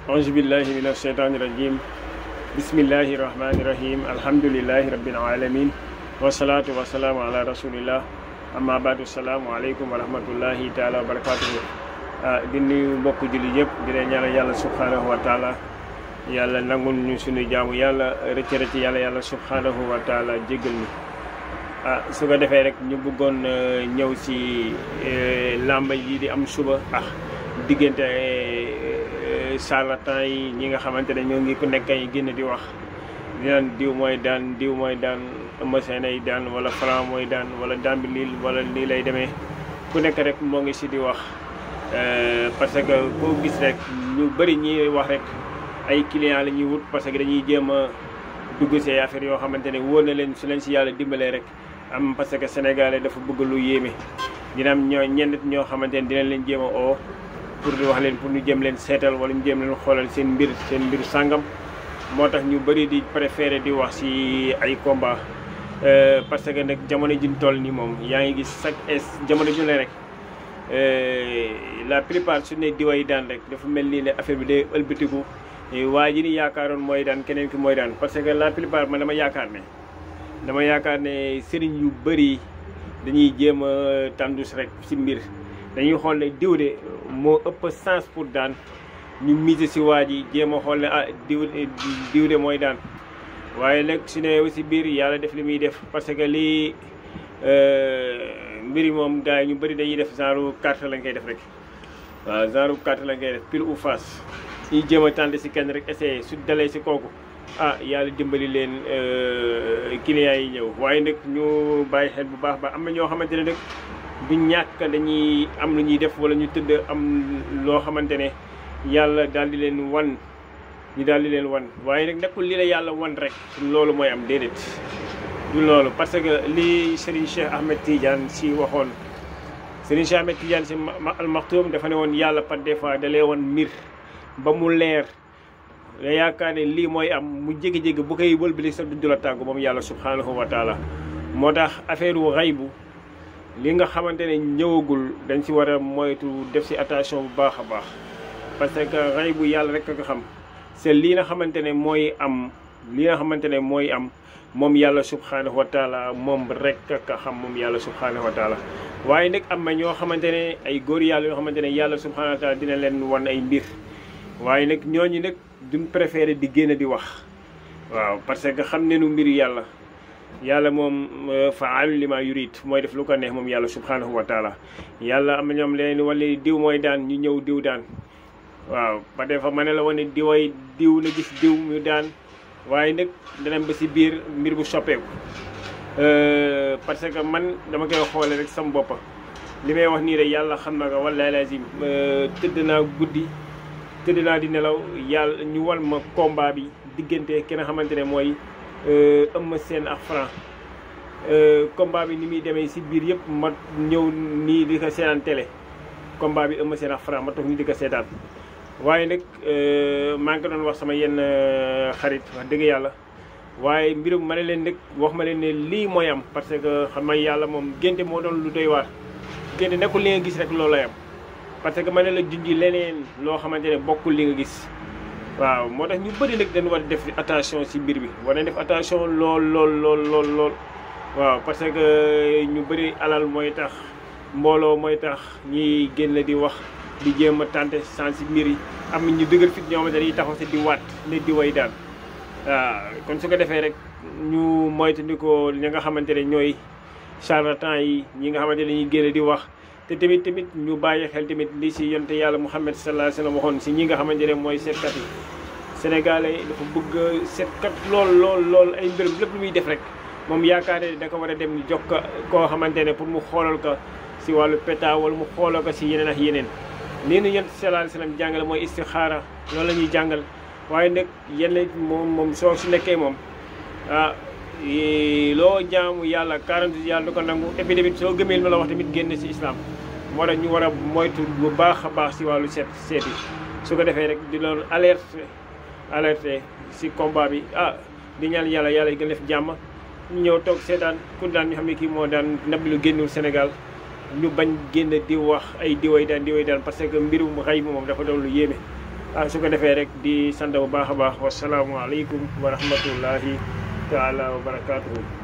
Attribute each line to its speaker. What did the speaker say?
Speaker 1: auzubillahi mina sheytaani rajim bismillahi rahmani rahim alhamdulillahi rabbil alamin wasalaatu wasalaamu ala rasulillah amma baadu salaamu aleykum wa rahmatullahi taala wa barakatuhu di nuyu mbokk julli yëpp di leen ñaanal yàlla subhanahu wa taala yàlla nangul ñu suñu jaamu yàlla rëcc yàlla subhanahu wa taala jéggal ñu su ko defee rek ñu bëggoon ñëw si làmba yi di am suba diggante charlatan yi ñi nga xamante ne ñoo ngi ku nekk ay génn di wax di naan diw mooy daan Eumeu Sène ay daan wala Franc mooy daan wala daan bi lii wala nii lay demee ku nekk rek moo ngi si di wax parce que koo gis rek ñu bëri ñi wax rek ay clients la ñuy wut parce que dañuy jéem a dugg see affaire yoo xamante ne wóor na leen su leen si yàlla dimbalee rek am parce que sénégalais dafa bëgg lu yéeme dina am ñenn ñoo xamante ne dinañ leen jéem a oo pour di wax leen pour ñu jëm leen seetal wala ñu jëm leen xoolal seen mbir sàngam moo tax ñu bëri di préféré di wax ci ay combat parce que nag jamono ji ñu toll nii moom yaa ngi gis jamono ju ne rek la plupart su ne diway daan rek dafa mel nii ne affaire bi day ëlbatiku waa ji ni yaakaaroon mooy daan keneen ki mooy daan parce que la plupart man dama yaakaar ne sëriñ yu bëri dañuy jéem a tàndus rek ci mbir dañuy xool ne diw de moo ëpp sens pour daan ñu mise si waa ji jéem a xool ne diw de mooy daan waaye nag su ne aussi biir yàlla def li muy def parce que lii mbiri moom gars yi ñu bëri dañuy def genre carte lañ koy def rek waaw genre carte lañ koy def pile ou face ñuy jéem a tànn si kenn rek essayé su dalee si kooku yàlla dimbali leen clients yi ñëw waaye nag ñu bàyyi xel bu baax am na ñoo xamante ne nag du ñàkk dañuy am lu ñuy def wala ñu tëdd am loo xamante ne yàlla daal di leen wan waaye nag nekkul li la yàlla wan rek loolu mooy am déedéet du loolu parce que li Serigne Cheikh Ahmed Tidiane si waxoon Serigne Cheikh Ahmed Tidiane si Al Maktoum dafa ne woon yàlla par des fois dalee woon mbir ba mu leer nga yaakaar ne lii mooy am mu jégi-jégi bu koy wëlbali sa du la tàggu moom yàlla subhanahu wa taala moo tax affaire wu xaybu li nga xamante ne ñëwagul dañ si war a moytu def si attention bu baax a baax parce que xaybu yàlla rek a ko xam c'est lii nga xamante ne mooy am moom yàlla subhanahu wa taala moom rek a xam moom yàlla subhanahu wa taala waaye nag am na ñoo xamante ne ay góor yàlla yoo xamante ne yàlla subhanahu wa taala dina leen wan ay mbir waaye nag ñooñu nag duñ préféré di génn di wax waaw parce que xam ne nu mbir yàlla moom fa'aalun limaa yuriid mooy def lu ko neex moom yàlla subhanahu wa taala yàlla am na ñoom leen wala diw mooy daan ñu ñëw diw daan waaw ba defa ma ne la wane diw na gis diw mu daan waaye nag danañ ba si biir mbir bu soppeeku parce que man dama koy xoole rek sama boppa li may wax nii rek yàlla xam na ko wallaahi lazim tëdd naa guddi tëdd naa di nelaw yàlla ñu wal ma combat bi diggante ki nga xamante ne mooy Eumeu Sène ak Franc combat bi ni muy demee si biir yëpp ma ñëw nii di ko seetaan télé combat bi Eumeu Sène ak Franc ma toog nii di ko seetaan waaye nag maa ngi ko doon wax sama yenn xarit wax dëgg yàlla waaye mbirum ma ne leen nag wax ma leen ne lii mooy am parce que xam nga yàlla moom génte moo doon lu doy waar génte nekkul li nga gis rek loolu lay am parce que ma ne la junji leneen loo xamante ne bokkul li nga gis waaw moo tax ñu bëri nag dañu war a def attention si mbir bi war nañ def attention lool waaw parce que ñu bëri alal mooy tax mbooloo mooy tax ñiy génn di wax di jéem a tenter sans si mbir yi am ñu dëgër fit ñoo xamante ne dañuy taxaw si di waat ne di way daan waaw kon su ko defee rek ñu moytandikoo ñi nga xamante ne ñooy charlatan yi ñi nga xamante ne dañuy génn di wax te tamit ñu bàyyi xel tamit li si yonte yàlla Muhammad sallallahu alayhi wa sallam waxoon si ñi nga xamante ne mooy seetkat yi sénégalais dafa bëgg seetkat lool ay mbir lépp lu muy def rek moom yaakaar ne da ko war a dem jox ko koo xamante ne pour mu xoolal ko si wàllu péta wala mu xoolal ko si yeneen ak yeneen lii nu yonte sallallahu alayhi wa sallam jàngale mooy istixaara loolu la ñuy jàngal waaye nag yenn moom soo su nekkee moom loo jaamu yàlla 40 yàlla du ko nangu épidémie soo gëmee ma la wax tamit génn si islam moo tax ñu war a moytu bu baax a baax si wàllu seet yi su ko defee rek di loolu alerté si combat bi di ñaan yàlla gën def jàmm ñu ñëw toog seetaan ku daan ñu xam ne kii moo daan ndab lu génnul Sénégal ñu bañ génn di wax ay diway daan parce que mbirum xay moom dafa doon lu yéeme su ko defee rek di sant bu baax a baax wasalaamualeykum wa rahmatullahi taala wa barakaatuhu.